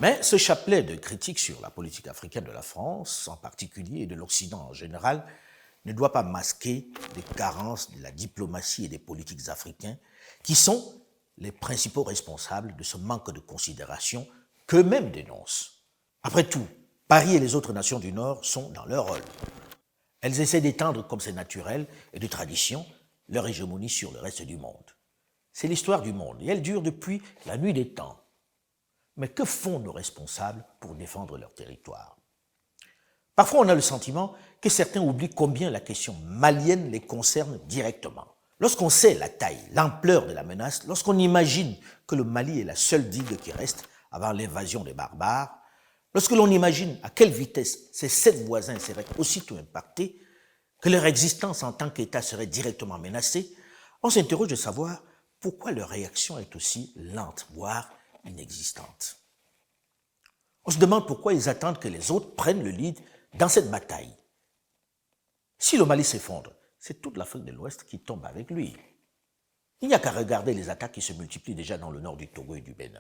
Mais ce chapelet de critiques sur la politique africaine de la France, en particulier, et de l'Occident en général, ne doit pas masquer les carences de la diplomatie et des politiques africains, qui sont les principaux responsables de ce manque de considération qu'eux-mêmes dénoncent. Après tout, Paris et les autres nations du Nord sont dans leur rôle. Elles essaient d'étendre, comme c'est naturel et de tradition, leur hégémonie sur le reste du monde. C'est l'histoire du monde et elle dure depuis la nuit des temps. Mais que font nos responsables pour défendre leur territoire? Parfois, on a le sentiment que certains oublient combien la question malienne les concerne directement. Lorsqu'on sait la taille, l'ampleur de la menace, lorsqu'on imagine que le Mali est la seule digue qui reste avant l'invasion des barbares, lorsque l'on imagine à quelle vitesse ces 7 voisins seraient aussitôt impactés, que leur existence en tant qu'État serait directement menacée, on s'interroge de savoir pourquoi leur réaction est aussi lente, voire inexistante. On se demande pourquoi ils attendent que les autres prennent le lead dans cette bataille. Si le Mali s'effondre, c'est toute l'Afrique de l'Ouest qui tombe avec lui. Il n'y a qu'à regarder les attaques qui se multiplient déjà dans le nord du Togo et du Bénin.